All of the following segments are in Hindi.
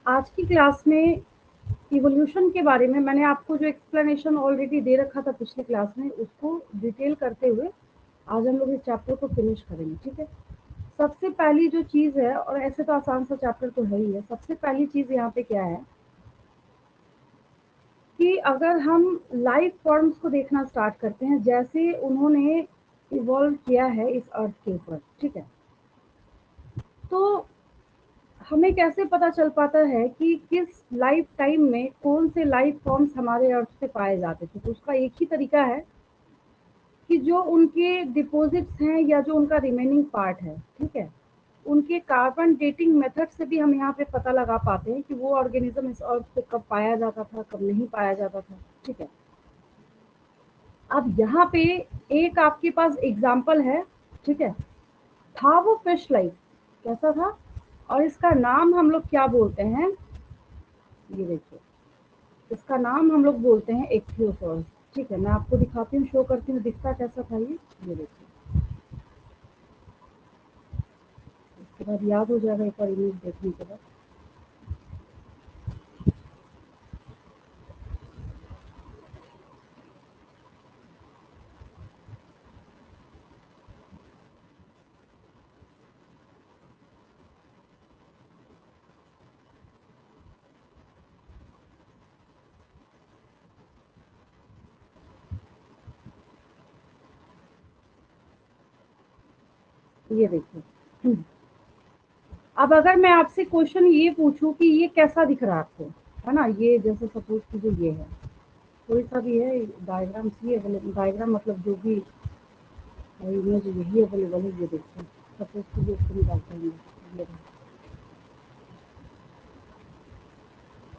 आज की क्लास में इवोल्यूशन के बारे में मैंने आपको जो एक्सप्लेनेशन ऑलरेडी दे रखा था पिछली क्लास में, उसको डिटेल करते हुए आज हम लोग इस चैप्टर को फिनिश करेंगे। ठीक है, सबसे पहली जो चीज़ है, और ऐसे तो आसान सा चैप्टर तो है ही है, सबसे पहली चीज़ यहाँ पे क्या है कि अगर हम लाइफ फॉर्म्स को देखना स्टार्ट करते हैं, जैसे उन्होंने इवॉल्व किया है इस अर्थ के ऊपर, ठीक है, तो हमें कैसे पता चल पाता है कि किस लाइफ टाइम में कौन से लाइफ फॉर्म्स हमारे अर्थ पे पाए जाते थे। तो उसका एक ही तरीका है कि जो उनके डिपॉजिट्स हैं या जो उनका रिमेनिंग पार्ट है, ठीक है, उनके कार्बन डेटिंग मेथड से भी हम यहाँ पे पता लगा पाते हैं कि वो ऑर्गेनिज्म इस अर्थ पे कब पाया जाता था, कब नहीं पाया जाता था। ठीक है, अब यहाँ पे एक आपके पास एग्जाम्पल है, ठीक है, था वो फिश लाइफ, कैसा था, और इसका नाम हम लोग क्या बोलते हैं, ये देखिए, इसका नाम हम लोग बोलते हैं इक्थियोसॉर्स। ठीक है, मैं आपको दिखाती हूँ, शो करती हूँ दिखता कैसा था ये देखिए, इसके बाद याद हो जाएगा एक बार इमेज देखने के बाद। ये देखिए, अब अगर मैं आपसे क्वेश्चन ये पूछूं कि ये कैसा दिख रहा है आपको, है ना, ये जैसे सपोज कीजिए ये है, कोई सा भी है डायग्राम, सी अवेलेबल डायग्राम मतलब जो भी इमेज यही अवेलेबल है, ये देखिए, सपोज कीजिए इसको निकालते हैं ये रहा।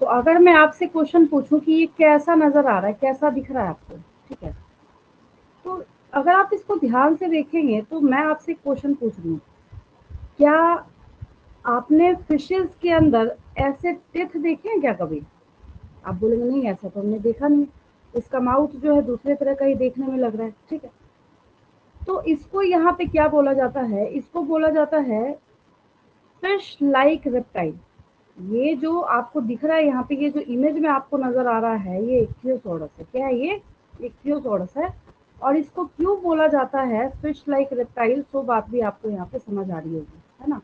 तो अगर मैं आपसे क्वेश्चन पूछूं कि ये कैसा नजर आ रहा है, कैसा दिख रहा है आपको, ठीक है, तो अगर आप इसको ध्यान से देखेंगे तो मैं आपसे क्वेश्चन पूछ रही हूँ, क्या आपने फिशेस के अंदर ऐसे टिथ देखे हैं क्या कभी? आप बोलेंगे नहीं, ऐसा तो हमने देखा नहीं, इसका माउथ जो है दूसरे तरह का ही देखने में लग रहा है। ठीक है, तो इसको यहाँ पे क्या बोला जाता है, इसको बोला जाता है फिश लाइक रेप्टाइल। ये जो आपको दिख रहा है यहाँ पे, ये जो इमेज में आपको नजर आ रहा है, ये इक्थियोसॉरस है। क्या है ये? इक्थियोसॉरस है। और इसको क्यों बोला जाता है फिश लाइक रेप्टाइल, सो बात भी आपको यहाँ पे समझ आ रही होगी, है ना।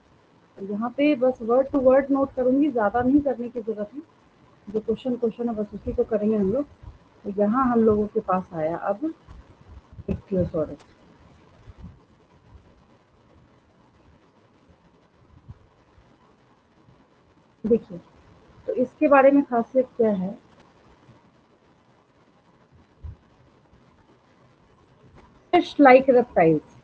तो यहाँ पे बस वर्ड टू वर्ड नोट करूंगी, ज्यादा नहीं करने की जरूरत है, जो क्वेश्चन है बस उसी को करेंगे हम लोग। तो यहाँ हम लोगों के पास आया अब इक्थियोसॉरस। देखिए, तो इसके बारे में खासियत क्या है, फिश लाइक रेप्टाइल्स।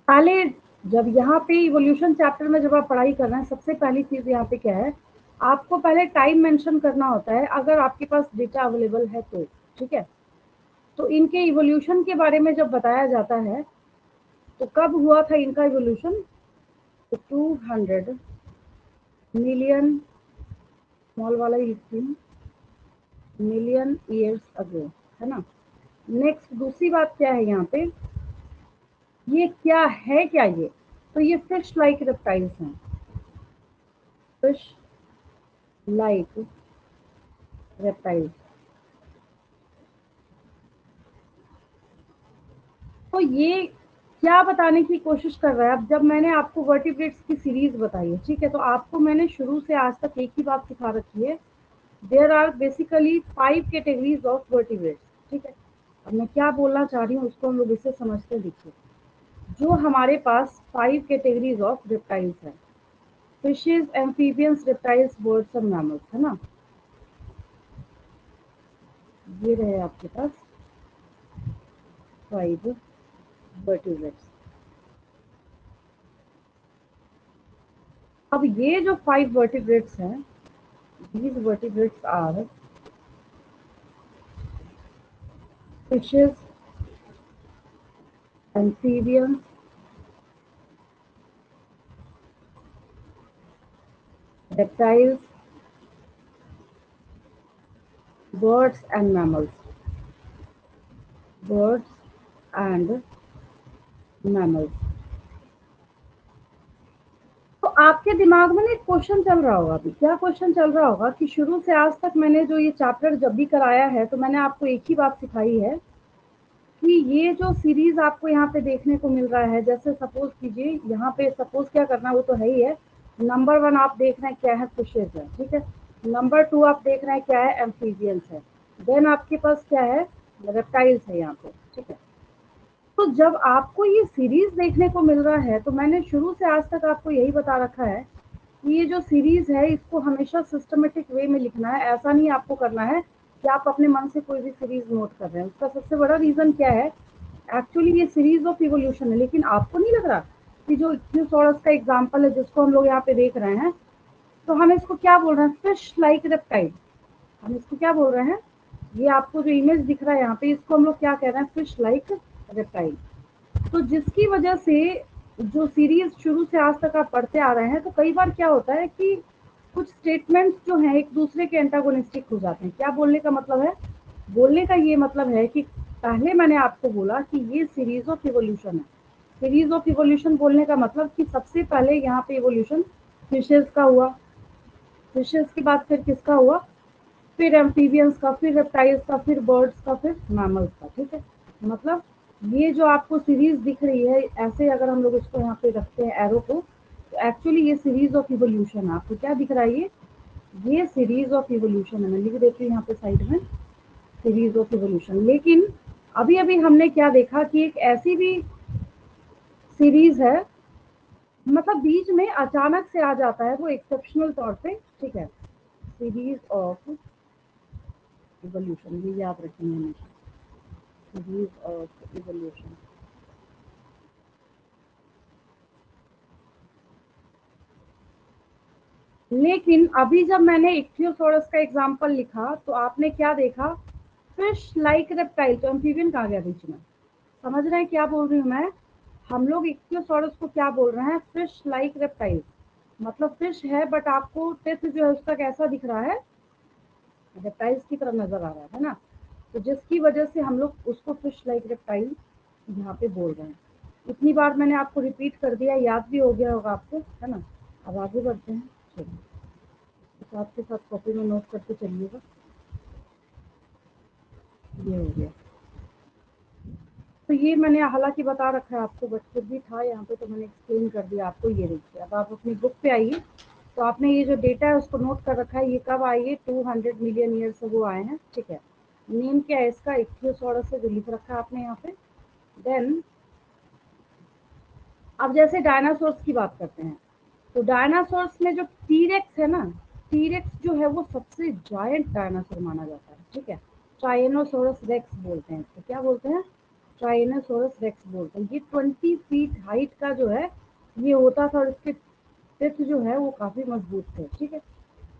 पहले जब यहाँ पे इवोल्यूशन चैप्टर में जब आप पढ़ाई कर रहे हैं, सबसे पहली चीज यहाँ पे क्या है, आपको पहले टाइम मेंशन करना होता है, अगर आपके पास डेटा अवेलेबल है तो। ठीक है, तो इनके इवोल्यूशन के बारे में जब बताया जाता है, तो कब हुआ था इनका इवोल्यूशन, तो 200 मिलियन, स्मॉल वाला ही लिखती हूँ, मिलियन ईयर्स अगो, है ना। नेक्स्ट दूसरी बात क्या है यहाँ पे, ये क्या है, क्या ये, तो ये फिश लाइक रेप्टाइल्स हैं, फिश लाइक रेप्टाइल्स। तो ये क्या बताने की कोशिश कर रहा है, अब जब मैंने आपको वर्टिब्रेट्स की सीरीज बताई है, ठीक है, तो आपको मैंने शुरू से आज तक एक ही बात सिखा रखी है, there are basically 5 categories of vertebrates. ठीक है, अब मैं क्या बोलना चाह रही हूँ उसको हम लोग इससे समझते हैं। देखिए, जो हमारे पास 5 कैटेगरीज ऑफ रेप्टाइल्स हैं, फिशेज, एम्फीबियंस, रेप्टाइल्स, बर्ड्स और मैमल्स, है ना, ये रहे आपके पास 5 वर्टिब्रेट्स। अब ये जो 5 वर्टिब्रेट्स हैं, these vertebrates are fishes, amphibians, reptiles, birds and mammals. Birds and mammals. तो आपके दिमाग में ना एक क्वेश्चन चल रहा होगा, अभी क्या क्वेश्चन चल रहा होगा कि शुरू से आज तक मैंने जो ये चैप्टर जब भी कराया है तो मैंने आपको एक ही बात सिखाई है कि ये जो सीरीज आपको यहाँ पे देखने को मिल रहा है, जैसे सपोज कीजिए यहाँ पे सपोज क्या करना है वो तो है ही है। नंबर 1 आप देख रहे हैं क्या है, फिशेज है, ठीक है। नंबर 2 आप देख रहे हैं क्या है, एम्फीबियंस है। देन आपके पास क्या है, रेप्टाइल्स है यहाँ पे, ठीक है। तो जब आपको ये सीरीज देखने को मिल रहा है तो मैंने शुरू से आज तक आपको यही बता रखा है कि ये जो सीरीज है इसको हमेशा सिस्टमेटिक वे में लिखना है। ऐसा नहीं आपको करना है कि आप अपने मन से कोई भी सीरीज नोट कर रहे हैं। उसका सबसे बड़ा रीजन क्या है, एक्चुअली ये सीरीज ऑफ इवोल्यूशन है। लेकिन आपको नहीं लग रहा कि जो इक्थ्योसॉरस का एग्जांपल है जिसको हम लोग यहाँ पे देख रहे हैं, तो हम इसको क्या बोल रहे हैं, फिश लाइक रेप्टाइल। हम इसको क्या बोल रहे हैं, ये आपको जो इमेज दिख रहा है यहाँ पे इसको हम लोग क्या कह रहे हैं, फिश लाइक रेप्टाइल। तो जिसकी वजह से जो सीरीज शुरू से आज तक आप पढ़ते आ रहे हैं तो कई बार क्या होता है कि कुछ स्टेटमेंट्स जो हैं एक दूसरे के एंटागोनिस्टिक हो जाते हैं। क्या बोलने का मतलब है, बोलने का ये मतलब है कि पहले मैंने आपको बोला कि ये सीरीज ऑफ इवोल्यूशन है। सीरीज ऑफ इवोल्यूशन बोलने का मतलब कि सबसे पहले यहाँ पे इवोल्यूशन फिशेज का हुआ, फिशेज के बाद फिर किसका हुआ, फिर एम्फीबियंस का, फिर रेप्टाइल्स का, फिर बर्ड्स का, फिर मैमल्स का, ठीक है। मतलब ये जो आपको सीरीज दिख रही है, ऐसे अगर हम लोग इसको यहाँ पे रखते हैं एरो को, तो एक्चुअली ये सीरीज ऑफ इवोल्यूशन है। आपको क्या दिख रहा है, ये सीरीज ऑफ इवोल्यूशन है। मैं लिख देती हूँ यहाँ पे साइड में, सीरीज ऑफ इवोल्यूशन। लेकिन अभी अभी हमने क्या देखा कि एक ऐसी भी सीरीज है, मतलब बीच में अचानक से आ जाता है वो एक्सेप्शनल तौर पे, ठीक है। सीरीज ऑफ इवोल्यूशन, ये याद रखेंगे हमेशा, सीरीज ऑफ इवोल्यूशन। लेकिन अभी जब मैंने इक्थियोसॉरस का एग्जांपल लिखा तो आपने क्या देखा, फिश लाइक रेप्टाइल, तो एम्फीबियन कहाँ गया बीच में। समझ रहे हैं क्या बोल रही हूँ मैं, हम लोग इक्थियोसॉरस को क्या बोल रहे हैं, फिश लाइक रेप्टाइल। मतलब फिश है बट आपको टेथ जो है उसका कैसा दिख रहा है, रेप्टाइल्स की तरफ नजर आ रहा है ना। तो जिसकी वजह से हम लोग उसको फिश लाइक रेप्टाइल यहाँ पे बोल रहे हैं। इतनी बार मैंने आपको रिपीट कर दिया, याद भी हो गया होगा आपको, है ना। अब आगे बढ़ते हैं, चलिए साथ के साथ कॉपी में नोट करते चलिएगा। ये हो गया, तो ये मैंने हालांकि बता रखा है आपको, बट फिर भी था यहाँ पे तो मैंने एक्सप्लेन कर दिया आपको। ये देखिए, अब आप अपनी बुक पे आइए, तो आपने ये जो डेटा है उसको नोट कर रखा है। ये कब आए, ये 200 मिलियन ईयर से वो आए हैं, ठीक है। नेम क्या है इसका, इक्थियोसॉरस से जो लिख रखा है आपने यहाँ पे। देन अब जैसे डायनासोर्स की बात करते हैं, तो डायनासोर्स में जो टीरेक्स है ना, टीरेक्स जो है वो सबसे जायंट डायनासोर माना जाता है, ठीक है। ट्राइनोसोरस रेक्स बोलते हैं इसको, क्या बोलते हैं, ट्राइनोसोरस रेक्स बोलते हैं। ये 20 फीट हाइट का जो है ये होता था, और इसके टेथ जो है वो काफी मजबूत थे, ठीक है।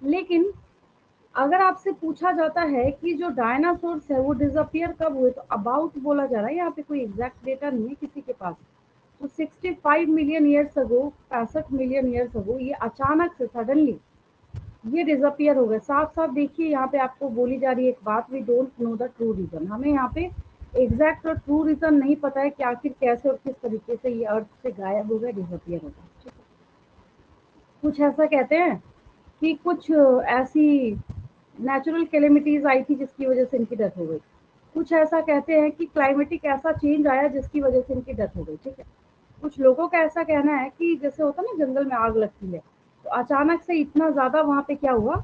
लेकिन अगर आपसे पूछा जाता है कि जो डायनासोर्स है वो डिसअपियर कब हुए, तो अबाउट बोला जा रहा है, यहाँ पे कोई एग्जैक्ट डेटा नहीं है किसी के पास। तो 65 million years ago, 65 million years ago ये अचानक से सडनली ये डिसअपियर हो गए। साफ साफ देखिए यहाँ पे आपको बोली जा रही है एक बात, we don't know the true reason. हमें यहाँ पे एग्जैक्ट और ट्रू रीजन नहीं पता है कि आखिर कैसे और किस तरीके से ये अर्थ से गायब हो गए, डिसअपियर हो गए। कुछ ऐसा कहते हैं कि कुछ ऐसी नेचुरल कैलेमिटीज आई थी जिसकी वजह से इनकी डेथ हो गई। कुछ ऐसा कहते हैं कि क्लाइमेटिक ऐसा चेंज आया जिसकी वजह से इनकी डेथ हो गई, ठीक है। कुछ लोगों का ऐसा कहना है कि जैसे होता है ना जंगल में आग लगती है, तो अचानक से इतना ज्यादा वहां पे क्या हुआ,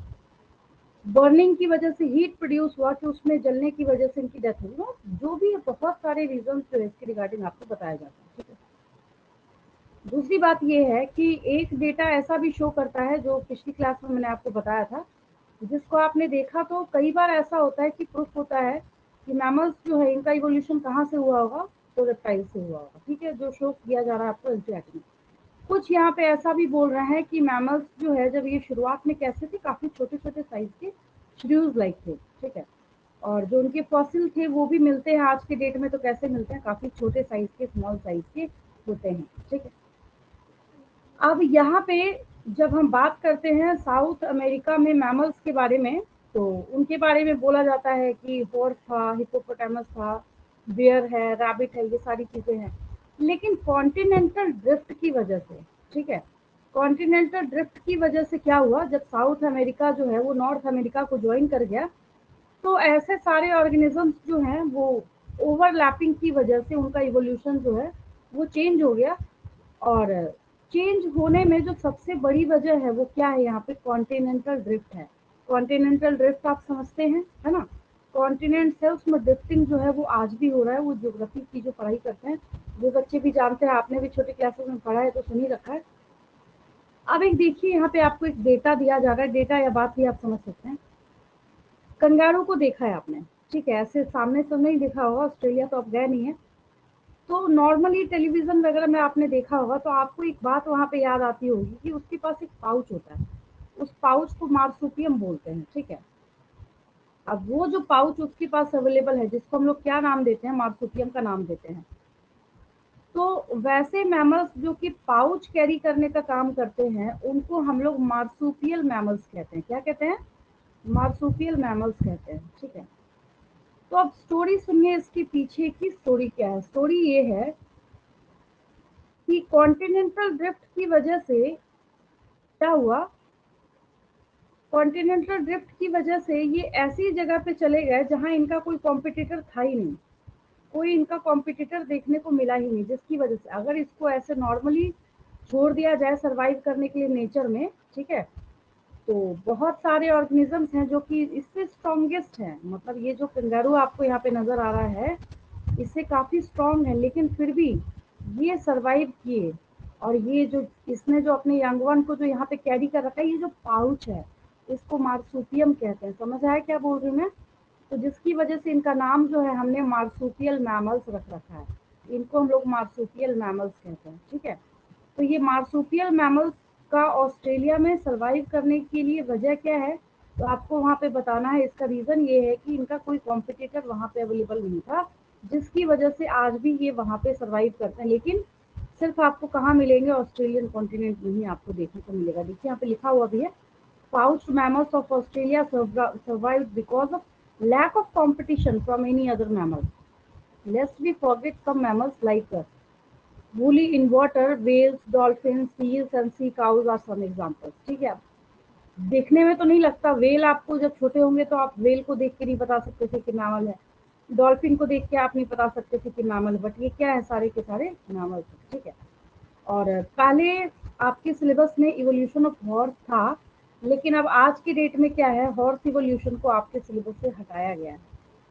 बर्निंग की वजह से हीट प्रोड्यूस हुआ कि उसमें जलने की वजह से इनकी डेथ हुई ना। जो भी है, बहुत सारे रीजन जो है इसके रिगार्डिंग आपको बताया जाता है, ठीक है। दूसरी बात ये है कि एक डेटा ऐसा भी शो करता है जो पिछली क्लास में मैंने आपको बताया था, जिसको आपने देखा तो कई बार ऐसा होता है कि प्रूफ होता है कि मैमल्स जो है इनका इवोल्यूशन कहाँ से हुआ होगा, तो रेप्टाइल से हुआ होगा, ठीक है, जो शो किया जा रहा है आपको एनसीईआरटी में। कुछ यहाँ पे ऐसा भी बोल रहे हैं कि मैमल्स जो है जब ये शुरुआत में कैसे थे, काफी छोटे छोटे साइज के श्रीव्स लाइक थे, ठीक है। और जो उनके फॉसिल थे वो भी मिलते हैं आज के डेट में, तो कैसे मिलते हैं, काफी छोटे साइज के, स्मॉल साइज के होते हैं, ठीक है। अब यहाँ पे जब हम बात करते हैं साउथ अमेरिका में मैमल्स के बारे में, तो उनके बारे में बोला जाता है कि हॉर्स था, हिप्पोपोटामस था, बियर है, रैबिट है, ये सारी चीजें हैं। लेकिन कॉन्टिनेंटल ड्रिफ्ट की वजह से, ठीक है, कॉन्टिनेंटल ड्रिफ्ट की वजह से क्या हुआ, जब साउथ अमेरिका जो है वो नॉर्थ अमेरिका को ज्वाइन कर गया, तो ऐसे सारे ऑर्गेनिजम्स जो हैं वो ओवरलैपिंग की वजह से उनका इवोल्यूशन जो है वो चेंज हो गया। और चेंज होने में जो सबसे बड़ी वजह है वो क्या है, यहाँ पे कॉन्टिनेंटल ड्रिफ्ट है। कॉन्टिनेंटल ड्रिफ्ट आप समझते हैं, है ना। कॉन्टिनेंट्स है उसमें ड्रिफ्टिंग जो है वो आज भी हो रहा है। वो ज्योग्राफी की जो पढ़ाई करते हैं वो बच्चे भी जानते हैं, आपने भी छोटे क्लासेस में पढ़ा है तो सुन ही रखा है। अब एक देखिए, यहाँ पे आपको एक डेटा दिया जा रहा है, डेटा या बात भी आप समझ सकते हैं। कंगारू को देखा है आपने, ठीक है, ऐसे सामने तो नहीं देखा होगा, ऑस्ट्रेलिया तो आप गए नहीं है। तो नॉर्मली टेलीविजन वगैरह में आपने देखा होगा, तो आपको एक बात वहाँ पे याद आती होगी कि उसके पास एक पाउच होता है। उस पाउच को मार्सुपियम बोलते हैं, ठीक है। अब वो जो पाउच उसके पास अवेलेबल है, जिसको हम लोग क्या नाम देते हैं, मार्सुपियम का नाम देते हैं। तो वैसे मैमल्स जो कि पाउच कैरी करने का काम करते हैं उनको हम लोग मार्सुपियल मैमल्स कहते हैं। क्या कहते हैं? मार्सुपियल मैमल्स कहते हैं, ठीक है। तो अब स्टोरी सुनिए, इसके पीछे की स्टोरी क्या है। स्टोरी ये है कि कॉन्टिनेंटल ड्रिफ्ट की वजह से क्या हुआ, कॉन्टिनेंटल ड्रिफ्ट की वजह से ये ऐसी जगह पे चले गए जहां इनका कोई कॉम्पिटिटर था ही नहीं। कोई इनका कॉम्पिटिटर देखने को मिला ही नहीं, जिसकी वजह से अगर इसको ऐसे नॉर्मली छोड़ दिया जाए सरवाइव करने के लिए नेचर में, ठीक है, तो बहुत सारे ऑर्गेनिजम्स हैं जो कि इससे स्ट्रॉन्गेस्ट हैं। मतलब ये जो कंगारू आपको यहाँ पे नजर आ रहा है इससे काफी स्ट्रॉन्ग है, लेकिन फिर भी ये सरवाइव किए। और ये जो इसने जो अपने यंग वन को जो यहाँ पे कैरी कर रखा है, ये जो पाउच है इसको मार्सुपियम कहते हैं। समझ आया क्या बोल रही हूँ मैं? तो जिसकी वजह से इनका नाम जो है हमने मार्सुपियल मैमल्स रख रखा है। इनको हम लोग मार्सुपियल मैमल्स कहते हैं, ठीक है। तो ये मार्सुपियल मैमल्स का ऑस्ट्रेलिया में सरवाइव करने के लिए वजह क्या है, तो आपको वहाँ पे बताना है। इसका रीज़न ये है कि इनका कोई कॉम्पिटिटर वहाँ पे अवेलेबल नहीं था, जिसकी वजह से आज भी ये वहाँ पे सरवाइव करते हैं। लेकिन सिर्फ आपको कहाँ मिलेंगे, ऑस्ट्रेलियन कॉन्टिनेंट में ही आपको देखने को मिलेगा। देखिए यहाँ पे लिखा हुआ भी है, pouched mammals of Australia survived because of lack of competition from any other mammal. Lest we forget some mammals like woolly in water, whales, dolphins, seals and sea cows are some examples. ठीक है, देखने में तो नहीं लगता, वेल आपको जब छोटे होंगे तो आप वेल को देख के नहीं बता सकते थे कि मैमल है, डॉल्फिन को देख के आप नहीं बता सकते थे कि मैमल, बट ये क्या है, सारे के सारे मैमल, ठीक है। और पहले आपके सिलेबस में इवोल्यूशन ऑफ हॉर्स था, लेकिन अब आज की डेट में क्या है, हॉर्स इवोल्यूशन को आपके सिलेबस से हटाया गया है।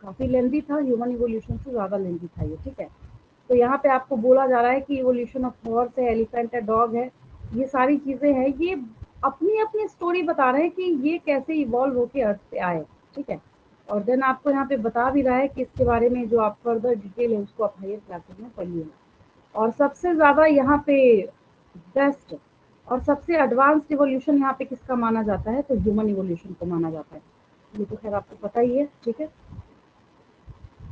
काफ़ी लेंदी था, ह्यूमन इवोल्यूशन से ज़्यादा लेंदी था ये, ठीक है। तो यहाँ पे आपको बोला जा रहा है कि इवोल्यूशन ऑफ हॉर्स है, एलिफेंट है, डॉग है, ये सारी चीज़ें हैं। ये अपनी अपनी स्टोरी बता रहे हैं कि ये कैसे इवॉल्व होके अर्थ पे आए, ठीक है। और देन आपको यहाँ पे बता भी रहा है कि इसके बारे में जो आप फर्दर डिटेल है उसको आप हायर क्लासेस में पढ़िएगा। और सबसे ज़्यादा यहाँ पे बेस्ट और सबसे एडवांस्ड इवोल्यूशन यहाँ पे किसका माना जाता है, तो ह्यूमन इवोल्यूशन को माना जाता है। ये तो खैर आपको पता ही है, ठीक है।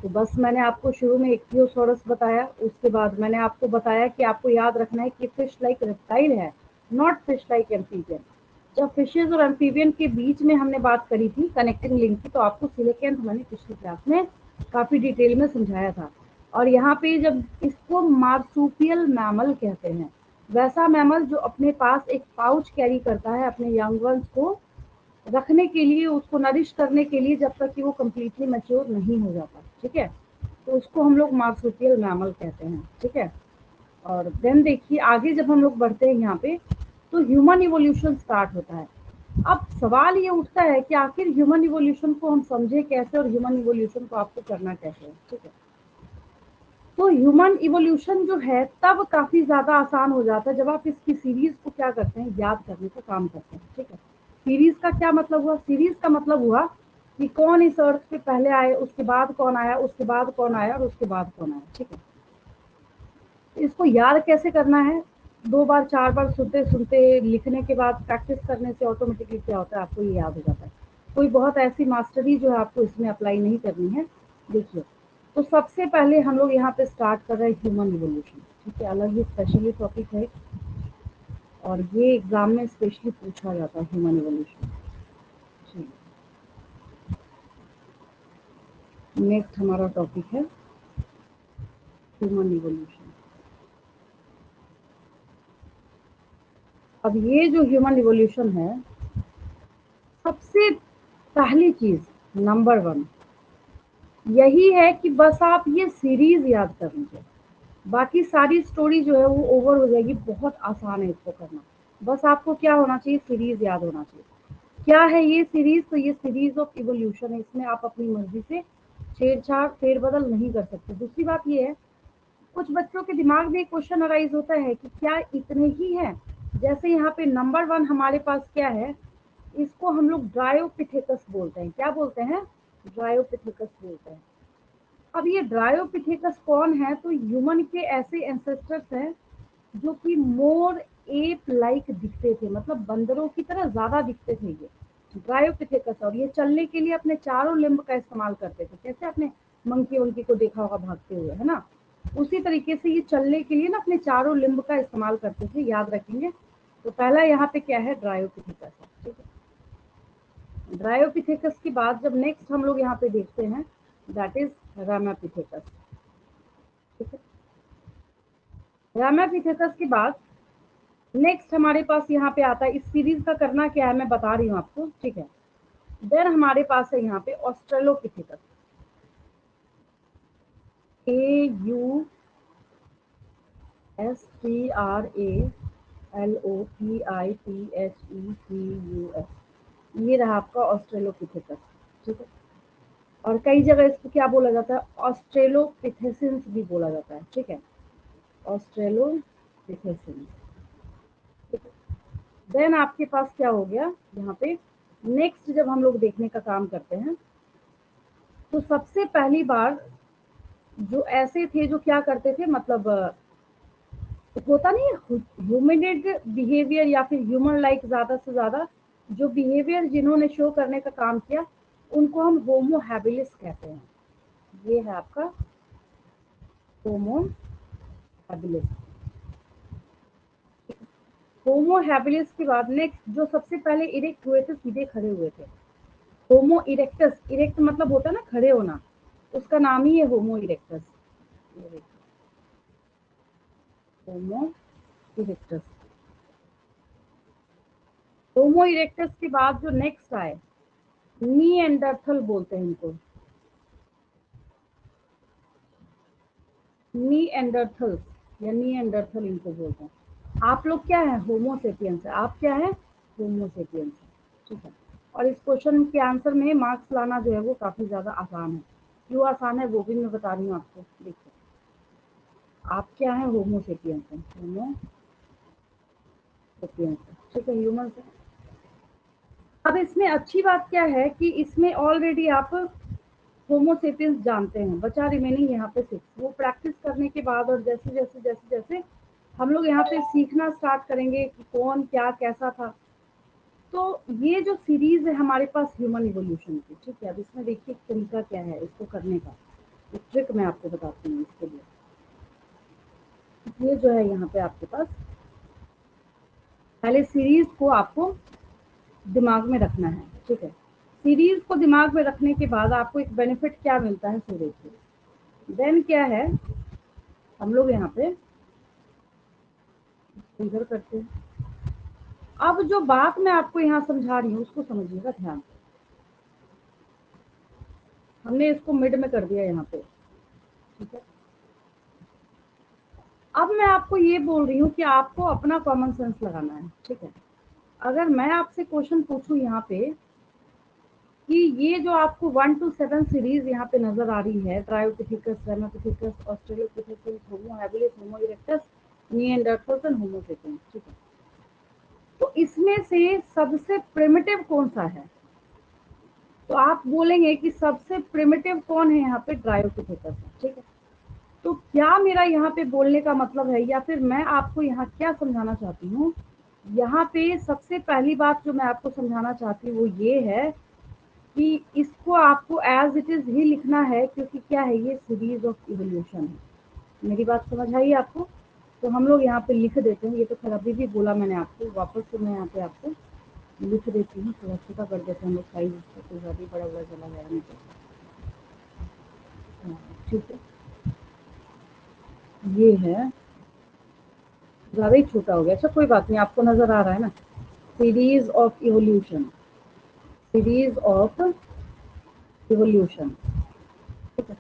तो बस मैंने आपको शुरू में इक्थियोसॉरस बताया, उसके बाद मैंने आपको बताया कि आपको याद रखना है कि फिश लाइक रेप्टाइल है, नॉट फिश लाइक एम्फीबियन। जब फिशेज और एम्फीबियन के बीच में हमने बात करी थी कनेक्टिंग लिंक की, तो आपको सिलिकेंथ मैंने पिछली क्लास में काफ़ी डिटेल में समझाया था। और यहाँ पे जब इसको मार्सुपियल मैमल कहते हैं, वैसा मैमल जो अपने पास एक पाउच कैरी करता है अपने यंग वंस को रखने के लिए, उसको नरिश करने के लिए, जब तक कि वो कम्प्लीटली मैच्योर नहीं हो जाता, ठीक है। तो उसको हम लोग मार्सुपियल मैमल कहते हैं, ठीक है। और देन देखिए आगे जब हम लोग बढ़ते हैं यहाँ पे, तो ह्यूमन इवोल्यूशन स्टार्ट होता है। अब सवाल ये उठता है कि आखिर ह्यूमन इवोल्यूशन को हम समझे कैसे और ह्यूमन इवोल्यूशन को आपको करना कैसे है, ठीक है। तो ह्यूमन इवोल्यूशन जो है तब काफ़ी ज़्यादा आसान हो जाता है जब आप इसकी सीरीज़ को क्या करते हैं, याद करने का काम करते हैं, ठीक है। सीरीज़ का क्या मतलब हुआ, सीरीज़ का मतलब हुआ कि कौन इस अर्थ पे पहले आए, उसके बाद कौन आया, उसके बाद कौन आया और उसके बाद कौन आया, ठीक है। इसको याद कैसे करना है, 2 बार 4 बार सुनते सुनते लिखने के बाद प्रैक्टिस करने से ऑटोमेटिकली क्या होता है, आपको ये याद हो जाता है। कोई बहुत ऐसी मास्टरी जो है आपको इसमें अप्लाई नहीं करनी है। देखिए, तो सबसे पहले हम लोग यहाँ पे स्टार्ट कर रहे हैं ह्यूमन इवोल्यूशन, ठीक है। अलग ही स्पेशली टॉपिक है और ये एग्जाम में स्पेशली पूछा जाता है ह्यूमन इवोल्यूशन। नेक्स्ट हमारा टॉपिक है ह्यूमन इवोल्यूशन। अब ये जो ह्यूमन इवोल्यूशन है, सबसे पहली चीज, नंबर 1 यही है कि बस आप ये सीरीज याद कर लीजिए। बाकी सारी स्टोरी जो है वो ओवर हो जाएगी, बहुत आसान है इसको करना। बस आपको क्या होना चाहिए, सीरीज याद होना चाहिए। क्या है ये सीरीज? तो ये सीरीज ऑफ इवोल्यूशन है, इसमें आप अपनी मर्जी से छेड़छाड़ फेरबदल नहीं कर सकते। दूसरी बात ये है, कुछ बच्चों के दिमाग में एक क्वेश्चन अराइज होता है कि क्या इतने ही है? जैसे यहाँ पे नंबर 1 हमारे पास क्या है, इसको हम लोग ड्रायोपिथेकस बोलते हैं। क्या बोलते हैं? ड्रायोपिथेकस बोलते हैं। अब ये ड्रायोपिथेकस कौन है? तो ह्यूमन के ऐसे एंसेस्टर्स हैं जो कि मोर एप लाइक दिखते थे, मतलब बंदरों की तरह ज्यादा दिखते थे ये ड्रायोपिथेकस। और ये चलने के लिए अपने चारों लिम्ब का इस्तेमाल करते थे। जैसे आपने मंकी वंकी को देखा होगा भागते हुए, है ना, उसी तरीके से ये चलने के लिए ना अपने चारों लिम्ब का इस्तेमाल करते थे, याद रखेंगे। तो पहला यहाँ पे क्या है, ड्रायोपिथेकस है, ठीक है। ड्रायोपिथेकस के बाद जब नेक्स्ट हम लोग यहाँ पे देखते हैं, दैट इज रामापिथेकस, ठीक है। रामापिथेकस के बाद नेक्स्ट हमारे पास यहाँ पे आता है, इस सीरीज का करना क्या है मैं बता रही हूँ आपको, ठीक है। देन हमारे पास है यहाँ पे ऑस्ट्रेलोपिथेकस, AUSTRALOPITHECUS, ये रहा आपका ऑस्ट्रेलोपिथेकस, ठीक है। और कई जगह इसको क्या बोला जाता है, ऑस्ट्रेलोपिथेसिंस भी बोला जाता है, ठीक है, ऑस्ट्रेलोपिथेसिंस, ठीक है। देन आपके पास क्या हो गया यहाँ पे, नेक्स्ट जब हम लोग देखने का काम करते हैं, तो सबसे पहली बार जो ऐसे थे जो क्या करते थे, मतलब होता नहीं है ह्यूमनिड बिहेवियर या फिर ह्यूमन लाइक, ज्यादा से ज्यादा जो बिहेवियर जिन्होंने शो करने का काम किया, उनको हम होमो हैबिलिस कहते हैं। ये है आपका होमो हैबिलिस। होमो हैबिलिस के बाद नेक्स्ट जो सबसे पहले इरेक्ट हुए थे, सीधे खड़े हुए थे, होमो इरेक्टस। इरेक्ट मतलब होता है ना खड़े होना, उसका नाम ही है होमो इरेक्टस, होमो इरेक्टस। होमो इरेक्टस के बाद जो नेक्स्ट आए, नीएंडरथल बोलते हैं इनको, नीएंडरथल या नीएंडरथल इनको बोलते हैं। आप लोग क्या है, होमो सेपियंस है। आप क्या है, होमो सेपियंस है, ठीक है। और इस क्वेश्चन के आंसर में मार्क्स लाना जो है वो काफी ज्यादा आसान है। क्यों आसान है वो भी मैं बता रही हूँ आपको। देखिए आप क्या है, होमो सेपियंस है, होमो सेपियंस, ठीक है, ह्यूमन से। अब इसमें अच्छी बात क्या है कि इसमें ऑलरेडी आप होमो सेपियंस जानते हैं, बचा रिमेनिंग यहाँ पे 6। वो प्रैक्टिस करने के बाद और जैसे जैसे जैसे जैसे हम लोग यहाँ पे सीखना स्टार्ट करेंगे कि कौन क्या कैसा था, तो ये जो सीरीज है हमारे पास ह्यूमन इवोल्यूशन की, ठीक है। अब इसमें देखिए तरीका क्या है इसको करने का, एक ट्रिक मैं आपको बताती हूँ इसके लिए। ये जो है यहाँ पे आपके पास पहले सीरीज को आपको दिमाग में रखना है, ठीक है। सीरीज को दिमाग में रखने के बाद आपको एक बेनिफिट क्या मिलता है, सो देखिए। देन क्या है, हम लोग यहाँ पे इधर करते हैं। अब जो बात मैं आपको यहाँ समझा रही हूँ उसको समझिएगा ध्यान से। हमने इसको मिड में कर दिया यहाँ पे, ठीक है। अब मैं आपको ये बोल रही हूँ कि आपको अपना कॉमन सेंस लगाना है, ठीक है। अगर मैं आपसे क्वेश्चन पूछूं यहाँ पे कि ये जो आपको 1 to 7 सीरीज यहाँ पे नजर आ रही है, dryopithecus, ramapithecus, australopithecus, homo habilis, homo erectus, neanderthals and homo sapiens, ठीक है। तो इसमें से सबसे प्रिमिटिव कौन सा है? तो आप बोलेंगे कि सबसे प्रिमिटिव कौन है यहाँ पे, ट्रायोपिथेकस है, ठीक है। तो क्या मेरा यहाँ पे बोलने का मतलब है, या फिर मैं आपको यहाँ क्या समझाना चाहती हूँ, यहाँ पे सबसे पहली बात जो मैं आपको समझाना चाहती हूँ वो ये है कि इसको आपको एज इट इज ही लिखना है, क्योंकि क्या है, ये सीरीज ऑफ इवोल्यूशन है। मेरी बात समझ आई आपको? तो हम लोग यहाँ पे लिख देते हैं, ये तो खैर अभी भी बोला मैंने आपको, वापस से मैं यहाँ पे आपको लिख देती हूँ, थोड़ा छोटा कर देते हैं हम लोग साइज, तो ज़्यादा बड़ा बड़ा चला गया नहीं तो। हाँ, ठीक है, ये है ज़्यादा ही छोटा हो गया। अच्छा कोई बात नहीं, आपको नज़र आ रहा है ना। Series of evolution, series of evolution, ठीक है।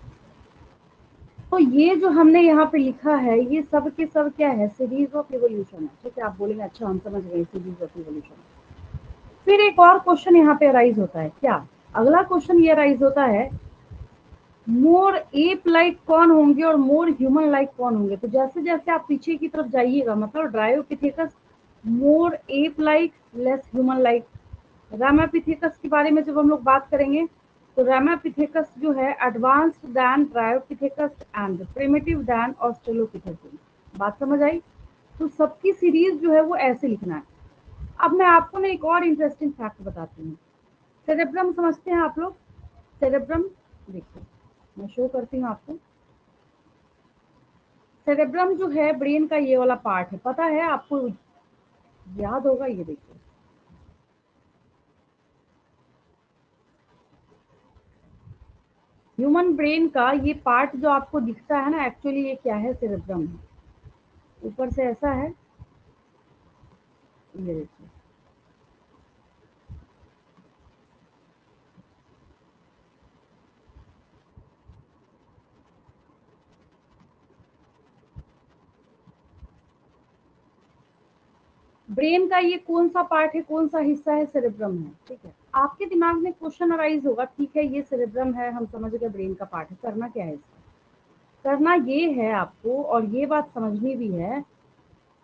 तो ये जो हमने यहाँ पे लिखा है, ये सब के सब क्या है, सीरीज ऑफ इवोल्यूशन है, ठीक है। आप बोलेंगे अच्छा हम समझ गए सीरीज ऑफ इवोल्यूशन। फिर एक और क्वेश्चन यहाँ पे अराइज होता है, क्या अगला क्वेश्चन ये अराइज होता है, मोर एप लाइक कौन होंगे और मोर ह्यूमन लाइक कौन होंगे। तो जैसे जैसे आप पीछे की तरफ जाइएगा, मतलब dryopithecus more ape like less human like. Ramapithecus के बारे में जब हम लोग बात करेंगे, तो रामापिथेकस जो है advanced than Dryopithecus and primitive than Australopithecus. बात समझ आई। तो सबकी सीरीज जो है वो ऐसे लिखना है। अब मैं आपको ना एक और इंटरेस्टिंग फैक्ट बताती हूँ। सेरेब्रम समझते हैं आप लोग? सेरेब्रम देखिए, मैं शो करती हूँ आपको। सेरेब्रम जो है ब्रेन का ये वाला पार्ट है, पता है आपको, याद होगा। ये देखिए, ह्यूमन ब्रेन का ये पार्ट जो आपको दिखता है ना, एक्चुअली ये क्या है, सेरेब्रम है। ऊपर से ऐसा है, ये देखिए। ब्रेन का ये कौन सा पार्ट है, कौन सा हिस्सा है, सेरेब्रम है, ठीक है। आपके दिमाग में क्वेश्चन अराइज होगा, ठीक है ये सेरेब्रम है, हम समझ गए ब्रेन का पार्ट है, करना क्या है इसका। करना ये है आपको, और ये बात समझनी भी है,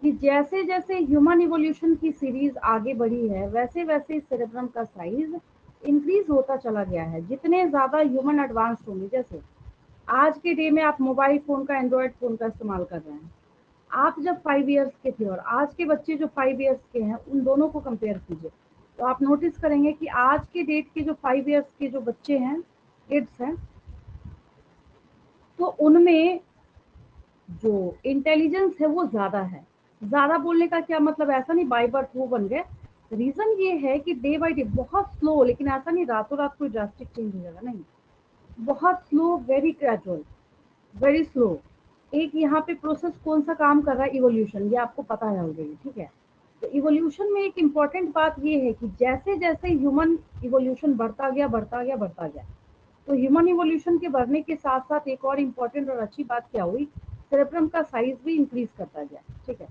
कि जैसे जैसे ह्यूमन इवोल्यूशन की सीरीज आगे बढ़ी है, वैसे वैसे सेरेब्रम का साइज इंक्रीज होता चला गया है। जितने ज्यादा ह्यूमन एडवांस्ड होंगे, जैसे आज के डे में आप मोबाइल फोन का, एंड्रॉयड फोन का इस्तेमाल कर रहे हैं। आप जब 5 इयर्स के थे और आज के बच्चे जो 5 इयर्स के हैं, उन दोनों को कंपेयर कीजिए, तो आप नोटिस करेंगे कि आज के डेट के जो 5 इयर्स के जो बच्चे हैं, किड्स हैं, तो उनमें जो इंटेलिजेंस है वो ज़्यादा है। ज़्यादा बोलने का क्या मतलब, ऐसा नहीं बाय बर्थ वो बन गए। रीज़न ये है कि डे बाय डे बहुत स्लो, लेकिन ऐसा नहीं रातों रात कोई ड्रास्टिक चेंज हो जाएगा, नहीं। बहुत slow, very gradual, very slow. एक यहाँ पे प्रोसेस कौन सा काम कर रहा है, इवोल्यूशन, ये आपको पता है ऑलरेडी, ठीक है। तो इवोल्यूशन में एक इम्पॉर्टेंट बात ये है कि जैसे जैसे ह्यूमन इवोल्यूशन बढ़ता गया बढ़ता गया बढ़ता गया, तो ह्यूमन इवोल्यूशन के बढ़ने के साथ साथ एक और इम्पॉर्टेंट और अच्छी बात क्या हुई, सेरेब्रम का साइज भी इंक्रीज करता गया, ठीक है।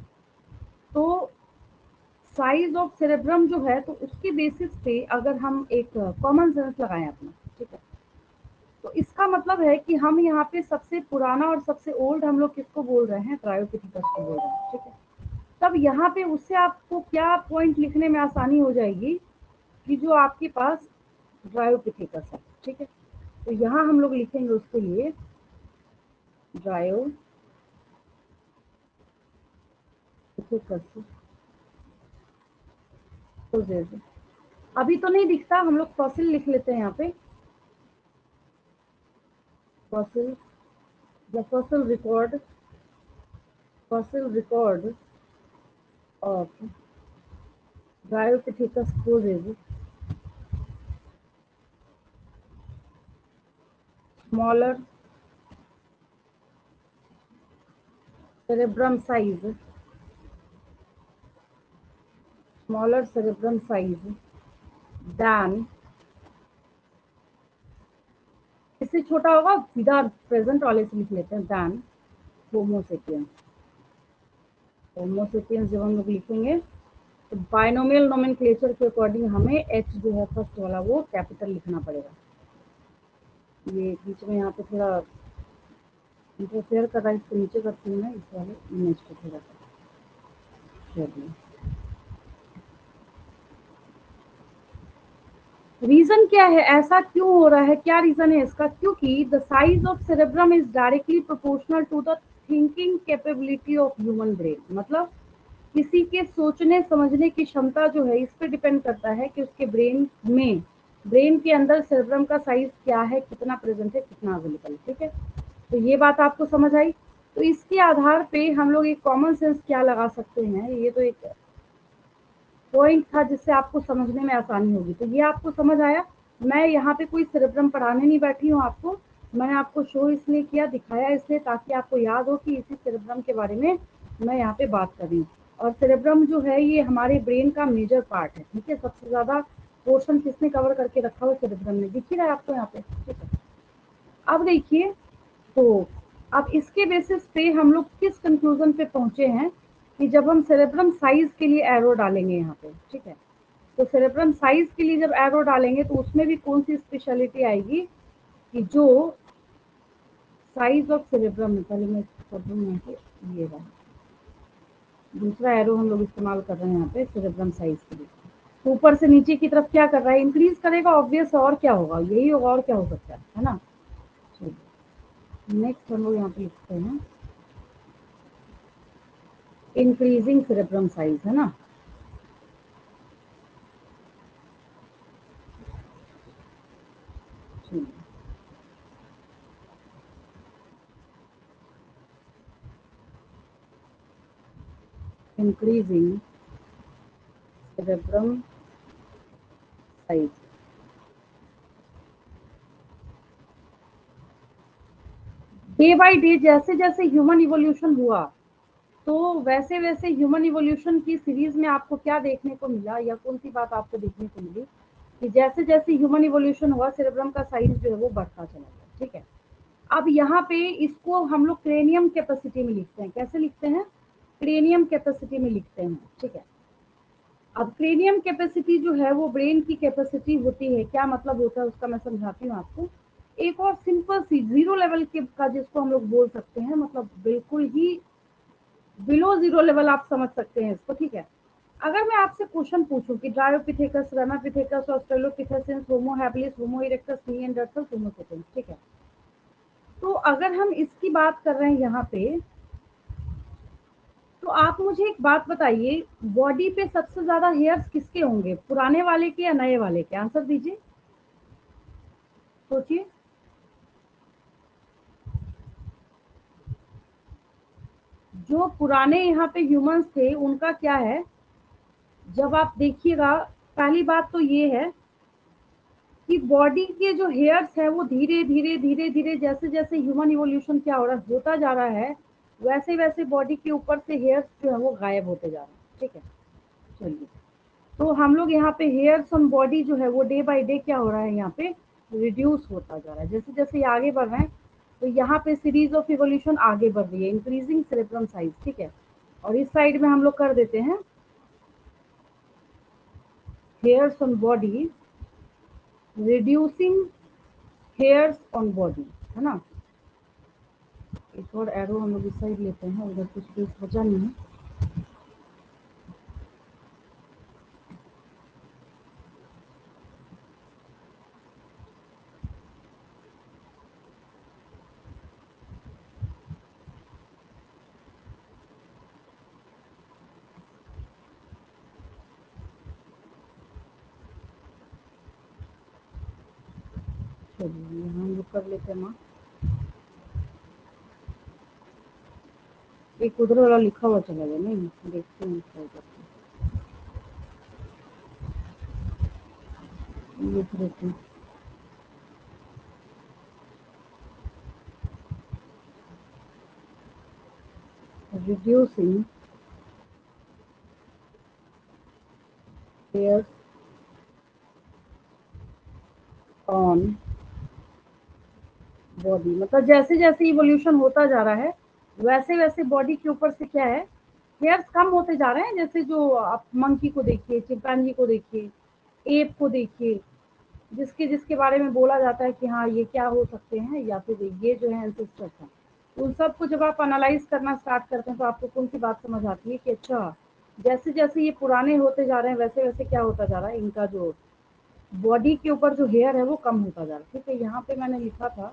तो साइज ऑफ सेरेब्रम जो है, तो उसके बेसिस पे अगर हम एक कॉमन सेंस लगाएं अपना, ठीक है, तो इसका मतलब है कि हम यहाँ पे सबसे पुराना और सबसे ओल्ड हम लोग किसको बोल रहे हैं, ट्रायोपिथेकस को बोल रहे हैं, ठीक है। तब यहाँ पे उससे आपको क्या पॉइंट लिखने में आसानी हो जाएगी, कि जो आपके पास ड्रायोपिथेकस है, ठीक है। तो यहाँ हम लोग लिखेंगे उसके लिए ड्रायोपिथेकस। अभी तो नहीं दिखता, हम लोग फॉसिल लिख लेते हैं यहाँ पे, fossil, the fossil record of dryopithecus crosses smaller cerebrum size, smaller cerebrum size than, इससे छोटा होगा, सीधा प्रेजेंट वाले से लिख लेते हैं, than होमोसेपियंस। होमोसेपियंस जब हम लोग लिखेंगे, तो बाइनोमियल नोमेनक्लेचर के अकॉर्डिंग हमें एच जो है फर्स्ट वाला वो कैपिटल लिखना पड़ेगा। ये बीच में यहाँ पे थोड़ा इंटरफेयर कर रहा है, इसको नीचे करती हूँ मैं, इस वाले इमेज को थोड़ा सा। रीजन क्या है, ऐसा क्यों हो रहा है, क्या रीजन है इसका, क्योंकि the size of cerebrum is directly proportional to the thinking capability of human brain. मतलब किसी के सोचने समझने की क्षमता जो है, इस पे डिपेंड करता है कि उसके ब्रेन में, ब्रेन के अंदर सेरेब्रम का साइज क्या है, कितना प्रेजेंट है, कितना अवेलेबल है, ठीक है। तो ये बात आपको समझ आई। तो इसके आधार पे हम लोग एक कॉमन सेंस क्या लगा सकते हैं, ये तो एक पॉइंट था जिससे आपको समझने में आसानी होगी। तो ये आपको समझ आया। मैं यहाँ पे कोई सेरेब्रम पढ़ाने नहीं बैठी हूँ आपको, मैंने आपको शो इसलिए किया, दिखाया इसलिए, ताकि आपको याद हो कि इसी सेरेब्रम के बारे में मैं यहाँ पे बात कर रही हूँ। और सेरेब्रम जो है ये हमारे ब्रेन का मेजर पार्ट है, ठीक है। सबसे ज़्यादा पोर्शन किसने कवर करके रखा हुआ? सेरेब्रम ने। दिख ही रहा है आपको यहाँ पे, ठीक है। अब देखिए, तो अब इसके बेसिस पे हम लोग किस कंक्लूजन पे पहुंचे हैं कि जब हम सेरेब्रम साइज के लिए एरो डालेंगे यहाँ पे, ठीक है। तो सेरेब्रम साइज के लिए जब एरो डालेंगे तो उसमें भी कौन सी स्पेशलिटी आएगी कि जो साइज ऑफ सेरेब्रम है, पहले मैं कर दूँ यहाँ पे, ये रहा दूसरा एरो हम लोग इस्तेमाल कर रहे हैं यहाँ पे सेरेब्रम साइज के लिए। तो ऊपर से नीचे की तरफ क्या कर रहा है? इंक्रीज करेगा, ऑब्वियस। और क्या होगा? यही होगा, और क्या हो सकता है ना। नेक्स्ट हम लोग यहाँ पे लिखते हैं इंक्रीजिंग सेरेब्रम साइज, है ना। Increasing cerebrum size. Day by day जैसे जैसे ह्यूमन इवोल्यूशन हुआ, तो वैसे वैसे ह्यूमन इवोल्यूशन की सीरीज में आपको क्या देखने को मिला, या कौन सी बात आपको देखने को मिली कि जैसे जैसे ह्यूमन इवोल्यूशन हुआ सेरेब्रम का साइज जो है वो बढ़ता चला गया, ठीक है। अब यहाँ पे इसको हम लोग क्रेनियम कैपेसिटी में लिखते हैं। कैसे लिखते हैं? क्रेनियम कैपेसिटी में लिखते हैं, ठीक है। अब क्रेनियम कैपेसिटी जो है वो ब्रेन की कैपेसिटी होती है। क्या मतलब होता है उसका मैं समझाती हूँ आपको। एक और सिंपल सी जीरो लेवल के का जिसको हम लोग बोल सकते हैं, मतलब बिल्कुल ही बिलो जीरो लेवल आप समझ सकते हैं इसको, ठीक है। अगर मैं आपसे क्वेश्चन पूछूं कि ड्रायोपिथेकस, रमापिथेकस, ऑस्ट्रेलोपिथेसिस, होमो हैबिलिस, होमो इरेक्टस, निएंडरथल, होमो सेपियंस, ठीक है। तो अगर हम इसकी बात कर रहे हैं यहाँ पे, तो आप मुझे एक बात बताइए, बॉडी पे सबसे ज्यादा हेयर्स किसके होंगे? पुराने वाले के या नए वाले के? आंसर दीजिए, सोचिए। जो पुराने यहाँ पे ह्यूमंस थे उनका क्या है, जब आप देखिएगा, पहली बात तो ये है कि बॉडी के जो हेयर्स है वो धीरे धीरे धीरे धीरे जैसे जैसे ह्यूमन इवोल्यूशन क्या हो रहा है, होता जा रहा है, वैसे वैसे बॉडी के ऊपर से हेयर्स जो है वो गायब होते जा रहे हैं, ठीक है। चलिए, तो हम लोग यहाँ पे हेयर्स ऑन बॉडी जो है वो डे बाय डे क्या हो रहा है, यहाँ पे रिड्यूस होता जा रहा है। जैसे जैसे ये आगे बढ़ रहे हैं, तो यहाँ पे सीरीज ऑफ इवोल्यूशन आगे बढ़ रही है, इंक्रीजिंग सेरेब्रम साइज, ठीक है। और इस साइड में हम लोग कर देते हैं hairs on body reducing hairs on body, है ना। एक और एरो हम लोग इस साइड लेते हैं, उधर कुछ स्पेस बचा नहीं है। चलिए यहाँ हम लोग कर लेते हैं माँ। एक उधर वाला लिखा हुआ चला गया, नहीं देखते हैं क्या करते हैं, लिख देते हैं रिड्यूसिंग हेयर्स ऑन बॉडी। मतलब जैसे जैसे इवोल्यूशन होता जा रहा है वैसे वैसे बॉडी के ऊपर से क्या है, हेयर्स कम होते जा रहे हैं। जैसे जो आप मंकी को देखिए, चिंपैंजी को देखिए, एप को देखिए, जिसके जिसके बारे में बोला जाता है कि हाँ ये क्या हो सकते हैं, या फिर ये जो है एंसेस्टर्स हैं, उन सबको जब आप एनालाइज करना स्टार्ट करते हैं तो आपको कौन सी बात समझ आती है कि अच्छा, जैसे जैसे ये पुराने होते जा रहे हैं वैसे वैसे क्या होता जा रहा है, इनका जो बॉडी के ऊपर जो हेयर है वो कम होता जा रहा है, ठीक है। यहाँ पे मैंने लिखा था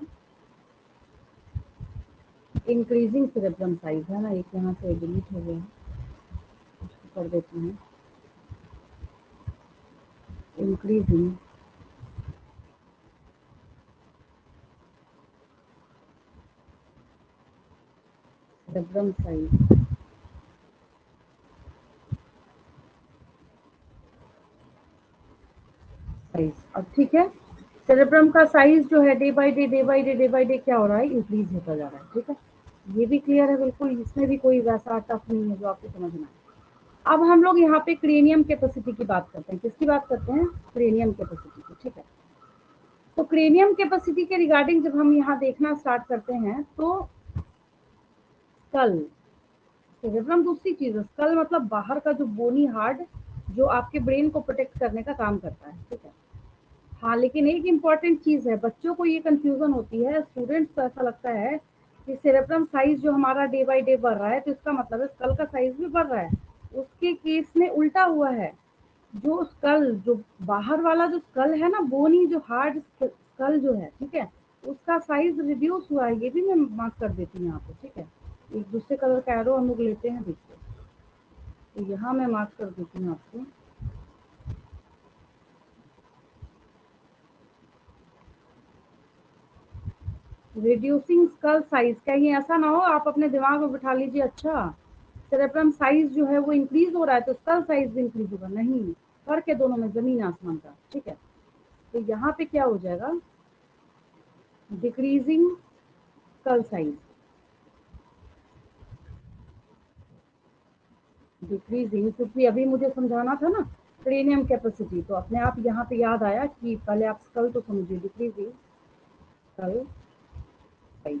इंक्रीजिंग सेरेब्रम साइज, है ना। एक यहाँ से डिलीट हो गया, इसको कर देते हैं इंक्रीजिंग सेरेब्रम साइज। साइज अब ठीक है। सेरेब्रम का साइज जो है day by day day by day day by day क्या हो रहा है, इंक्रीज होता जा रहा है, ठीक है। ये भी क्लियर है बिल्कुल, इसमें भी कोई वैसा टफ नहीं है जो आपको समझना है। अब हम लोग यहाँ पे क्रेनियम कैपेसिटी की बात करते हैं। किसकी बात करते हैं? क्रेनियम कैपेसिटी की, ठीक है। तो क्रेनियम कैपेसिटी के रिगार्डिंग जब हम यहाँ देखना स्टार्ट करते हैं तो स्कल, सेरेब्रम दूसरी चीज है। स्कल मतलब बाहर का जो बोनी हार्ड जो आपके ब्रेन को प्रोटेक्ट करने का काम करता है, ठीक है। हाँ, लेकिन एक इम्पॉर्टेंट चीज है, बच्चों को ये कंफ्यूजन होती है, स्टूडेंट्स को ऐसा लगता है कि सेरेब्रम साइज जो हमारा डे बाय डे बढ़ रहा है तो इसका मतलब है स्कल का साइज भी बढ़ रहा है। उसके केस में उल्टा हुआ है। जो स्कल, जो बाहर वाला जो स्कल है ना, बोनी जो हार्ड स्कल जो है, ठीक है, उसका साइज रिड्यूस हुआ है। ये भी मैं मार्क कर देती हूँ यहाँ पे, ठीक है। एक दूसरे कलर का एरो हम लोग लेते हैं, देखिए, तो यहाँ मैं मार्क कर देती हूँ आपको। रिड्यूसिंग स्कल साइज, कहीं ऐसा ना हो आप अपने दिमाग में बिठा लीजिए अच्छा सेरेब्रम साइज जो है वो इंक्रीज हो रहा है तो स्कल साइज भी इंक्रीज होगा, नहीं। फर्क है दोनों में जमीन आसमान का, ठीक है। तो यहाँ पे क्या हो जाएगा? डिक्रीजिंग स्कल साइज, डिक्रीजिंग, क्योंकि अभी मुझे समझाना था ना क्रेनियम कैपेसिटी, तो अपने आप यहाँ पे याद आया कि पहले आप स्कल तो समझिए, डिक्रीजिंग स्कल साइज।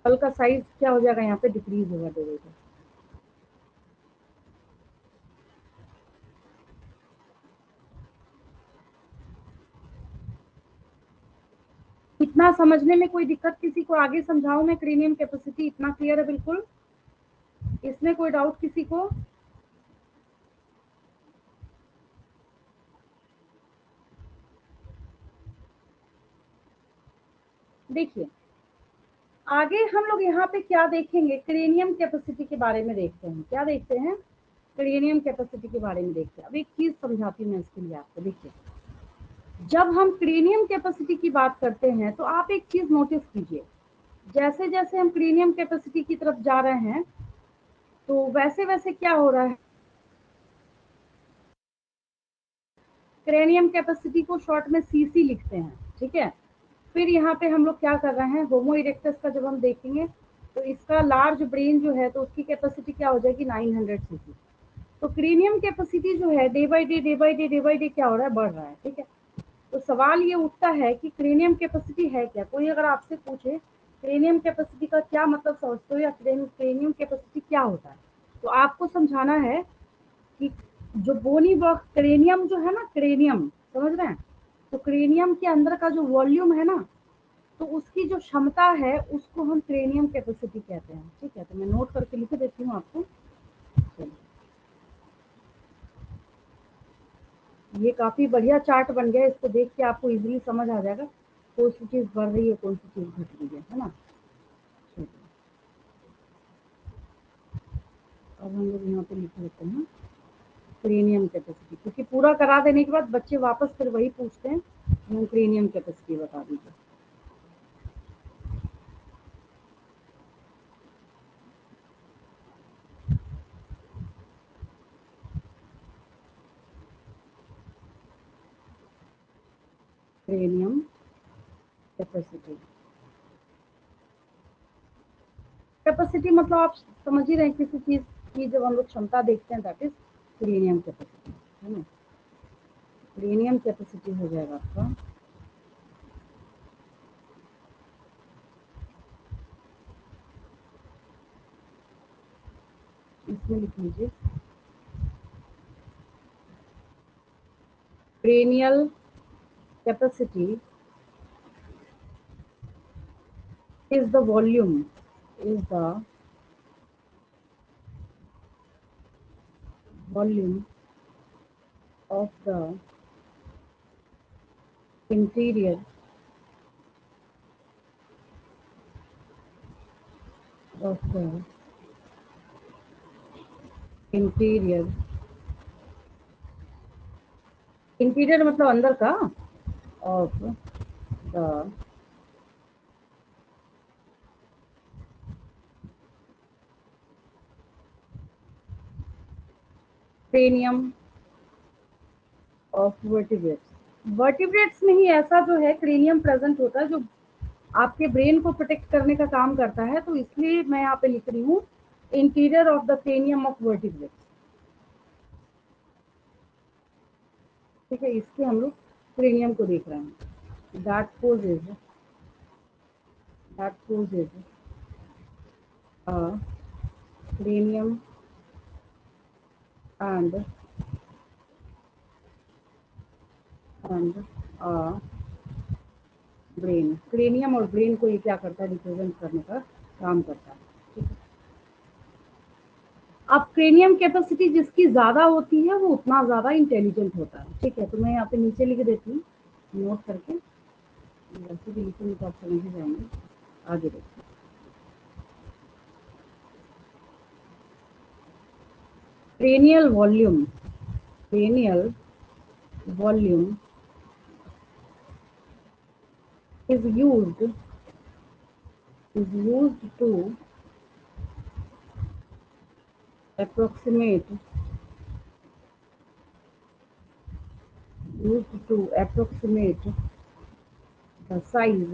स्कल का साइज क्या हो जाएगा? यहाँ पे डिक्रीज होगा, देखिए। इतना समझने में कोई दिक्कत किसी को? आगे समझाऊं मैं? क्रेनियम कैपेसिटी इतना क्लियर है बिल्कुल? इसमें कोई डाउट किसी को? देखिए, आगे हम लोग यहाँ पे क्या देखेंगे, क्रेनियम कैपेसिटी के बारे में देखते हैं। क्या देखते हैं? क्रेनियम कैपेसिटी के बारे में देखते हैं। अब एक चीज समझाती हूँ मैं इसके लिए आपको, देखिए। जब हम क्रेनियम कैपेसिटी की बात करते हैं तो आप एक चीज नोटिस कीजिए, जैसे जैसे हम क्रेनियम कैपेसिटी की तरफ जा रहे हैं तो वैसे वैसे क्या हो रहा है, क्रेनियम कैपेसिटी को शॉर्ट में सीसी लिखते हैं, ठीक है। फिर यहाँ पे हम लोग क्या कर रहे हैं, होमो इरेक्टस का जब हम देखेंगे तो इसका लार्ज ब्रेन जो है तो उसकी कैपेसिटी क्या हो जाएगी? 900 सीसी। तो क्रेनियम कैपेसिटी जो है day by day day by day day by day क्या हो रहा है? बढ़ रहा है, ठीक है। तो सवाल ये उठता है कि क्रेनियम कैपेसिटी है क्या? कोई अगर आपसे पूछे क्रेनियम कैपेसिटी का क्या मतलब समझते हो या क्रेनियम कैपेसिटी क्या होता है, तो आपको समझाना है कि जो बोनी बॉक्स क्रेनियम जो है ना, क्रेनियम, समझ रहे हैं? तो क्रेनियम के अंदर का जो वॉल्यूम है ना, तो उसकी जो क्षमता है उसको हम क्रेनियम कैपेसिटी कहते हैं, ठीक है। तो मैं नोट करके लिख देती हूँ आपको। चलिए, ये काफी बढ़िया चार्ट बन गया, इसको देख के आपको इजीली समझ आ जाएगा कौन सी चीज बढ़ रही है, कौन सी चीज घट रही है ना। चलिए, अब हम लोग यहाँ पे लिख लेते हैं क्रेनियम कैपेसिटी, क्योंकि पूरा करा देने के बाद बच्चे वापस फिर वही पूछते हैं कि हम क्रेनियम कैपेसिटी बता दीजिए। क्रेनियम कैपेसिटी, कैपेसिटी मतलब आप समझ ही रहे हैं, किसी चीज की जब हम लोग क्षमता देखते हैं दैट इज क्रेनियम कैपेसिटी, है ना। क्रेनियम कैपेसिटी हो जाएगा आपका, इसमें लिख लीजिए cranial capacity is the volume, is the volume of the interior of the interior, interior मतलब अंदर का, of the cranium of vertebrates. Vertebrates में ही ऐसा जो है क्रेनियम प्रेजेंट होता है जो आपके ब्रेन को प्रोटेक्ट करने का काम करता है, तो इसलिए मैं यहाँ पे लिख रही हूँ interior of the cranium of vertebrates. ठीक है, इसके हम लोग क्रेनियम को देख रहे हैं। That possess a cranium and brain. Cranium और ब्रेन को ये क्या करता है, रिप्रेजेंट करने का काम करता है। ठीक है, अब क्रेनियम कैपेसिटी जिसकी ज्यादा होती है वो उतना ज्यादा इंटेलिजेंट होता है। ठीक है, तो मैं यहाँ पे नीचे लिख देती हूँ नोट करके, वैसे भी लिखूंगी तो आप समझ ही जाएंगे। आगे देखिए, cranial volume cranial volume is used to approximate the the size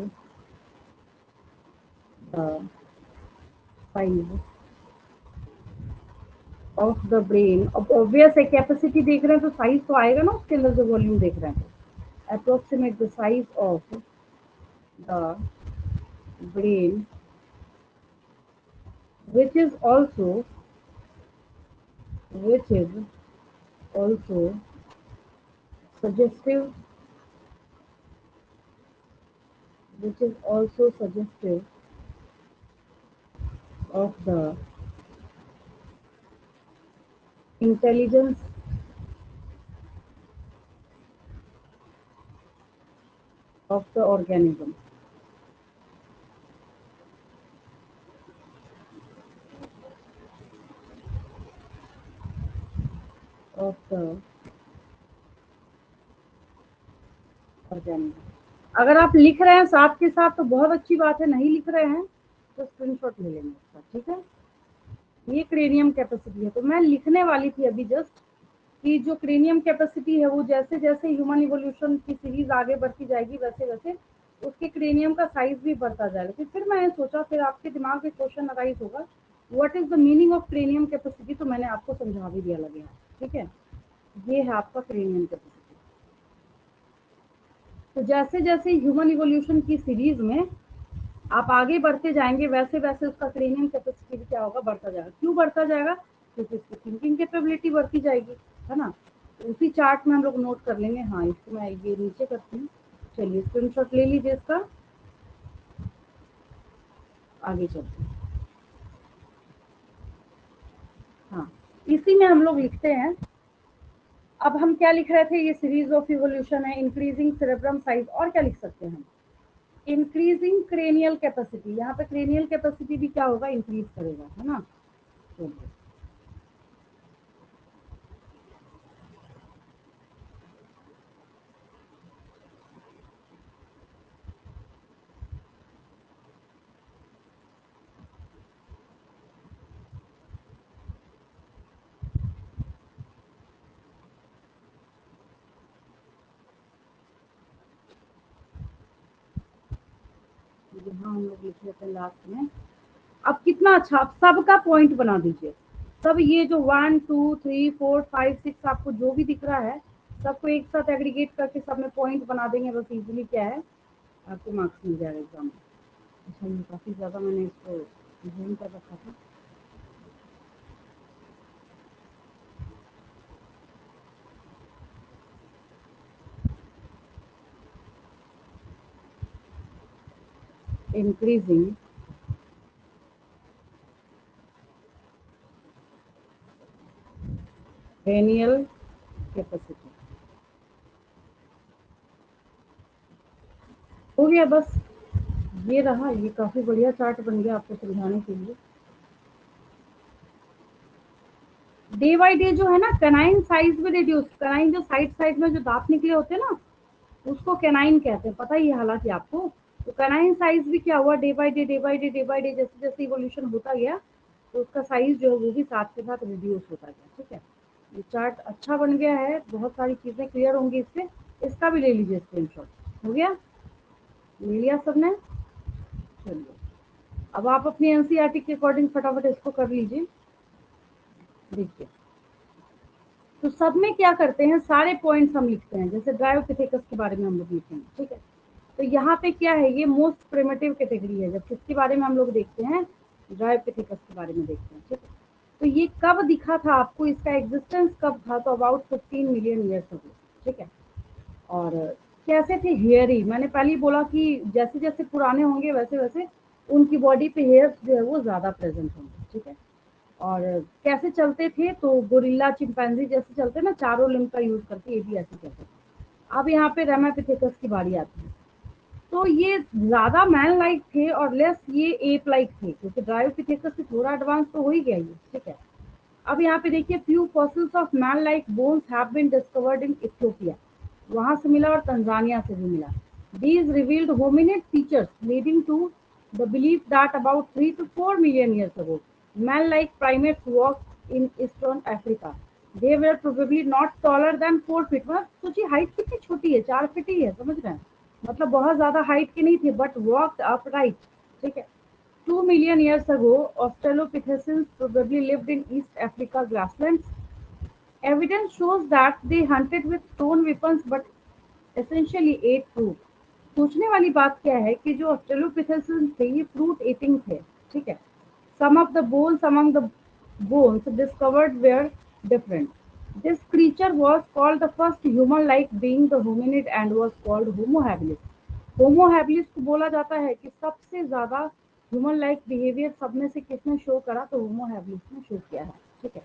of the brain. अब ऑब्वियस है, कैपेसिटी देख रहे हैं तो साइज तो आएगा ना उसके अंदर, जो वॉल्यूम देख रहे हैं तो approximate the size of the brain which is also which is also suggestive which is also suggestive of the intelligence of the organism of the organism। अगर आप लिख रहे हैं साथ के साथ तो बहुत अच्छी बात है, नहीं लिख रहे हैं तो स्क्रीनशॉट ले लेंगे उसका। ठीक है, ये क्रेनियम कैपेसिटी है। तो मैं लिखने वाली थी अभी जस्ट कि जो क्रेनियम कैपेसिटी है वो जैसे जैसे ह्यूमन इवोल्यूशन की सीरीज आगे बढ़ती जाएगी वैसे वैसे उसके क्रेनियम का साइज भी बढ़ता जाएगा। फिर मैंने सोचा, फिर आपके दिमाग में क्वेश्चन अराइज होगा what is the meaning of cranium capacity, तो मैंने आपको समझा भी दिया लगे। ठीक है, ये है आपका क्रेनियम कैपेसिटी। तो जैसे जैसे ह्यूमन इवोल्यूशन की सीरीज में आप आगे बढ़ते जाएंगे वैसे वैसे उसका क्रेनियम कैपेसिटी भी क्या होगा, बढ़ता जाएगा। क्यों बढ़ता जाएगा, क्योंकि उसकी थिंकिंग कैपेबिलिटी बढ़ती जाएगी, है ना। तो उसी चार्ट में हम लोग नोट कर लेंगे। हाँ, इसको मैं ये नीचे करती हूँ। चलिए स्क्रीनशॉट ले लीजिए इसका, आगे चलते हैं। हाँ, इसी में हम लोग लिखते हैं। अब हम क्या लिख रहे थे, ये सीरीज ऑफ इवोल्यूशन है, इंक्रीजिंग सेरेब्रम साइज, और क्या लिख सकते हैं हम, इंक्रीजिंग क्रेनियल कैपेसिटी। यहाँ पे क्रेनियल कैपेसिटी भी क्या होगा, इंक्रीज करेगा, है ना। चलिए, यहाँ हम लोग लिख लेते हैं लास्ट में। अब कितना अच्छा, आप सबका पॉइंट बना दीजिए। सब ये जो 1 2 3 4 5 6 आपको जो भी दिख रहा है सबको एक साथ एग्रीगेट करके सब में पॉइंट बना देंगे, बस इजीली क्या है आपको मार्क्स मिल जाएगा एग्जाम में। अच्छा, ये काफ़ी ज़्यादा मैंने इसको जूम कर रखा था। इंक्रीजिंग cranial कैपेसिटी हो गया बस। ये रहा, ये काफ़ी बढ़िया चार्ट बन गया आपको समझाने के लिए। डे बाई डे जो है ना, कैनाइन साइज में रिड्यूस, कैनाइन जो साइड साइड में जो दांत निकले होते हैं ना उसको कैनाइन कहते हैं, पता ही है हालांकि आपको। तो कैनाइन साइज भी क्या हुआ, day by day day by day day by day जैसे जैसे इवोल्यूशन होता गया तो उसका साइज जो है वो भी साथ के साथ रिड्यूस होता गया। ठीक है, ये चार्ट अच्छा बन गया है, बहुत सारी चीजें क्लियर होंगी इससे। इसका भी ले लीजिए स्क्रीनशॉट। हो गया? ले लिया सबने? चलिए, अब आप अपनी एनसीईआरटी के अकॉर्डिंग फटाफट इसको कर लीजिए। देखिए, तो सब में क्या करते हैं, सारे पॉइंट्स हम लिखते हैं, जैसे ड्रायोपिथेकस के बारे में हम लोग लिखेंगे, ठीक है। तो यहाँ पे क्या है, ये मोस्ट प्रिमिटिव कैटेगरी है। जब किसके बारे में हम लोग देखते हैं, ड्रायोपिथेकस के बारे में देखते हैं, ठीक है। तो ये कब दिखा था आपको, इसका एग्जिस्टेंस कब था, तो अबाउट 15 मिलियन ईयर्स अगो, ठीक है। और कैसे थे हेयरी, मैंने पहले ही बोला कि जैसे जैसे पुराने होंगे वैसे वैसे उनकी बॉडी पे हेयर्स जो है वो ज़्यादा प्रेजेंट होंगे, ठीक है। और कैसे चलते थे, तो गोरिल्ला चिंपैंजी जैसे चलते ना, चारों लिम्ब का यूज करके, ये भी ऐसे चलते थे। अब यहाँ पे रेमापिथेकस की बारी आती है। तो ये ज्यादा मैन लाइक थे और लेस ये एप लाइक थे, क्योंकि ड्रायोपिथेकस से थोड़ा एडवांस तो हो ही गया ये, ठीक है। अब यहाँ पे देखिए, few fossils of man like bones have been discovered in Ethiopia, वहां से मिला और तंजानिया से भी मिला। These revealed hominid features leading to the belief that about 3 to 4 million years ago man like primates walked in eastern Africa. They were probably not taller than 4 feet। मतलब सोचिए हाइट कितनी छोटी है, 4 फीट ही है, समझ रहे हैं। मतलब बहुत ज्यादा हाइट के नहीं थे, बट वॉक्ड अपराइट, ठीक है। 2 million years ago, Australopithecines probably lived in East Africa grasslands. Evidence shows that they hunted with stone weapons but essentially ate fruit. सोचने वाली बात क्या है कि जो ऑस्ट्रेलोपिथेसिस थे ये फ्रूट ईटिंग थे, ठीक है। Some of the bones among the bones discovered were different. This creature was called the first human like being the hominid and was called Homo habilis। Homo habilis को बोला जाता है कि सबसे ज्यादा ह्यूमन लाइक बिहेवियर सब में से किसने शो करा, तो होमो हैबिलिस ने शो किया है, ठीक है।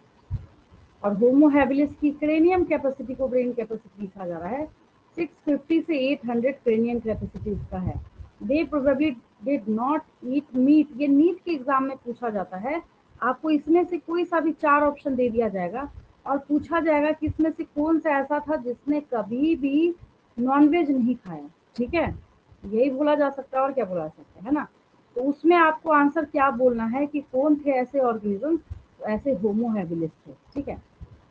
और होमो हैबिलिस की क्रेनियम कैपेसिटी को ब्रेन कैपेसिटी कहा जा रहा है, 650 से 800 क्रेनियम कैपेसिटी इसका है। They probably did not eat meat, ये नीट के एग्जाम में पूछा जाता है। आपको इसमें से कोई सा भी 4 ऑप्शन दे दिया जाएगा और पूछा जाएगा कि इसमें से कौन सा ऐसा था जिसने कभी भी नॉनवेज नहीं खाया, ठीक है। यही बोला जा सकता है, और क्या बोला जा सकता है ना। तो उसमें आपको आंसर क्या बोलना है कि कौन थे ऐसे ऑर्गेनिज्म, ऐसे होमो हैबिलिस थे, ठीक है।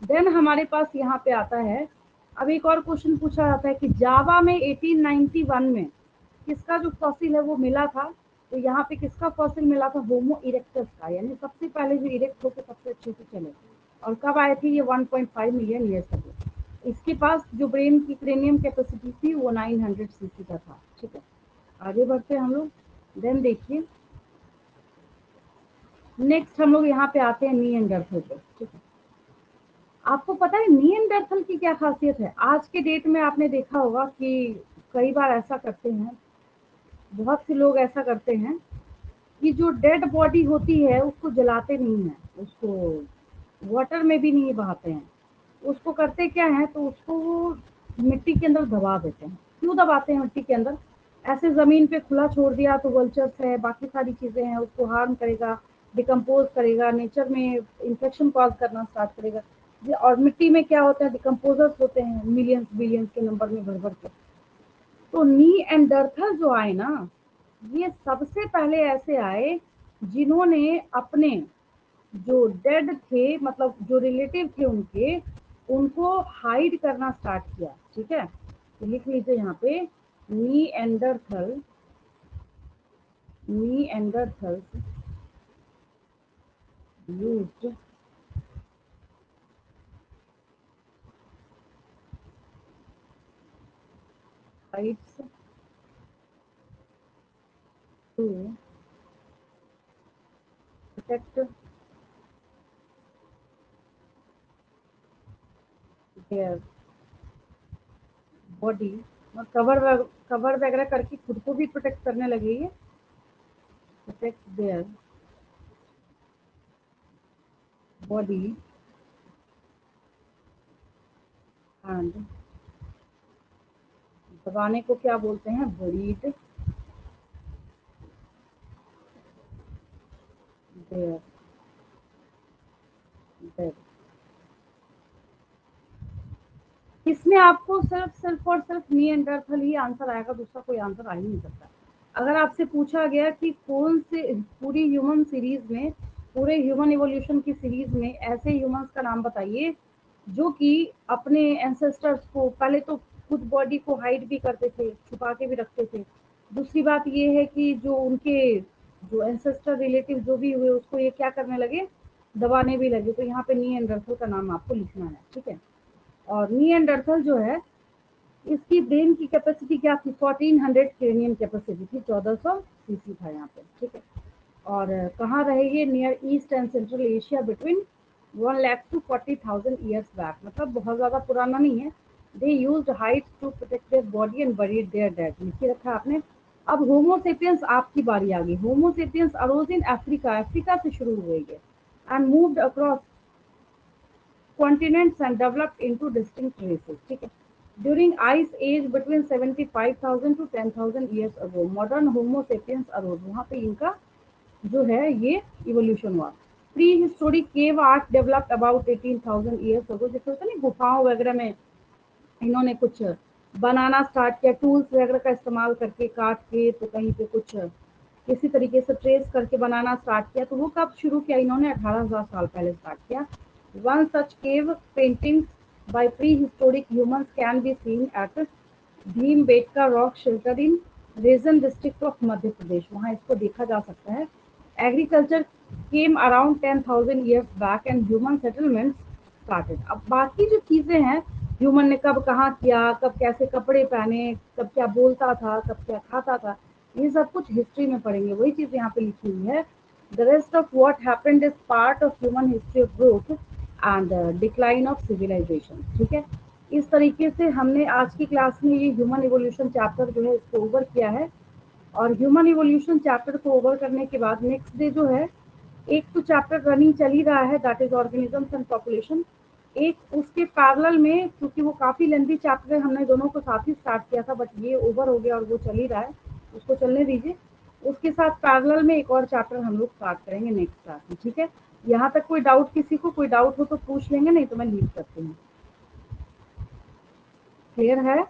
देन हमारे पास यहाँ पे आता है, अब एक और क्वेश्चन पूछा जाता है कि जावा में 1891 में किसका जो फॉसिल है वो मिला था। तो यहाँ पे किसका फॉसिल मिला था, होमो इरेक्टस का, यानी सबसे पहले जो इरेक्ट होकर सबसे अच्छे से चले। और कब आए थे ये, 1.5 मिलियन ईयर्स अगो। इसके पास जो ब्रेन की क्रेनियम कैपेसिटी थी वो 900 सीसी का था, ठीक है। आगे बढ़ते हैं हम लोग। देन देखिए, नेक्स्ट हम लोग यहाँ पे आते हैं निएंडरथल पे, ठीक है। आपको पता है निएंडरथल की क्या खासियत है? आज के डेट में आपने देखा होगा कि कई बार ऐसा करते हैं, बहुत से लोग ऐसा करते हैं कि जो डेड बॉडी होती है उसको जलाते नहीं है, उसको वाटर में भी नहीं बहाते हैं। उसको करते क्या है, तो उसको वो मिट्टी के अंदर दबा देते हैं। क्यों दबाते हैं मिट्टी के अंदर? ऐसे जमीन पे खुला छोड़ दिया तो वल्चर्स है, बाकी सारी चीजें हैं, उसको हार्म करेगा, डिकम्पोज करेगा, नेचर में इन्फेक्शन कॉज करना स्टार्ट करेगा। और मिट्टी में क्या होता है, डिकम्पोजर्स होते हैं मिलियंस बिलियंस के नंबर में भर भर के। तो नीएंडरथल जो आए ना, ये सबसे पहले ऐसे आए जिन्होंने अपने जो डेड थे, मतलब जो रिलेटिव थे उनके, उनको हाइड करना स्टार्ट किया, ठीक है। तो लिख लीजिए यहाँ पे, neanderthal, neanderthals used hides to protect their body. Cover cover वगैरह करके खुद को भी प्रोटेक्ट करने लगे ये, प्रोटेक्ट देयर बॉडी एंड, दबाने को क्या बोलते हैं, ब्रीड देयर डेड। इसमें आपको सिर्फ और सिर्फ निएंडरथल ही आंसर आएगा, दूसरा कोई आंसर आ ही नहीं सकता। अगर आपसे पूछा गया कि कौन से पूरी ह्यूमन सीरीज में, पूरे ह्यूमन इवोल्यूशन की सीरीज में ऐसे ह्यूमंस का नाम बताइए जो कि अपने एंसेस्टर्स को पहले तो खुद बॉडी को हाइड भी करते थे, छुपा के भी रखते थे। दूसरी बात ये है कि जो उनके जो एंसेस्टर रिलेटिव जो भी हुए उसको ये क्या करने लगे, दबाने भी लगे। तो यहाँ पे निएंडरथल का नाम आपको लिखना है, ठीक है। और निएंडरथल जो है, इसकी ब्रेन की कैपेसिटी क्या थी, 1400 क्रेनियम कैपेसिटी थी, 1400 सीसी था यहाँ पे, ठीक है। और कहाँ रहे ये, near east and central Asia between 1 lakh to 40,000 years back, मतलब बहुत ज़्यादा पुराना नहीं है। They used hide to protect their body and buried their dead, लिखे रखा है आपने। अब होमोसेपियंस आपकी बारी आ गई। Homo sapiens arose in Africa, Africa से शुरू हुई है, and moved across continents and developed into distinct races, ठीक है। During ice age between 75,000 to 10,000 years ago, modern Homo sapiens arose, वहाँ पे इनका जो है ये इवोल्यूशन हुआ। Pre historic cave art developed about 18,000 years ago, जैसे होता है ना गुफाओं वगैरह में इन्होंने कुछ बनाना स्टार्ट किया, टूल्स वगैरह का इस्तेमाल करके, काट के तो कहीं पे कुछ किसी तरीके से ट्रेस करके बनाना स्टार्ट किया। तो वो कब शुरू किया इन्होंने, 18,000 साल पहले स्टार्ट किया। One such cave paintings by prehistoric humans can be seen at Bhimbetka rock shelter in Raisen district of Madhya Pradesh, वहाँ इसको देखा जा सकता है। Agriculture came around 10,000 years back and human settlements started. अब बाकी जो चीज़ें हैं, ह्यूमन ने कब कहाँ किया, कब कैसे कपड़े पहने, कब क्या बोलता था, कब क्या खाता था, ये सब कुछ हिस्ट्री में पढ़ेंगे। वही चीज़ यहाँ पे लिखी हुई है। The rest of what happened is part of human history of growth and decline of civilisation, ठीक है। इस तरीके से हमने आज की क्लास में ये ह्यूमन इवोल्यूशन चैप्टर जो है इसको ओवर किया है। और ह्यूमन इवोल्यूशन चैप्टर को ओवर करने के बाद नेक्स्ट डे जो है, एक तो चैप्टर रनिंग चल ही रहा है, that is organisms and population. एक उसके पैरेलल में, क्योंकि वो काफ़ी लेंथी चैप्टर है, हमने दोनों को साथ ही स्टार्ट किया था, बट ये ओवर हो गया और वो चल ही रहा है, उसको चलने दीजिए। उसके साथ पैरेलल में एक और चैप्टर हम लोग स्टार्ट करेंगे नेक्स्ट क्लास में, ठीक है। यहाँ तक कोई डाउट, किसी को कोई डाउट हो तो पूछ लेंगे, नहीं तो मैं लीव करती हूँ। क्लियर है?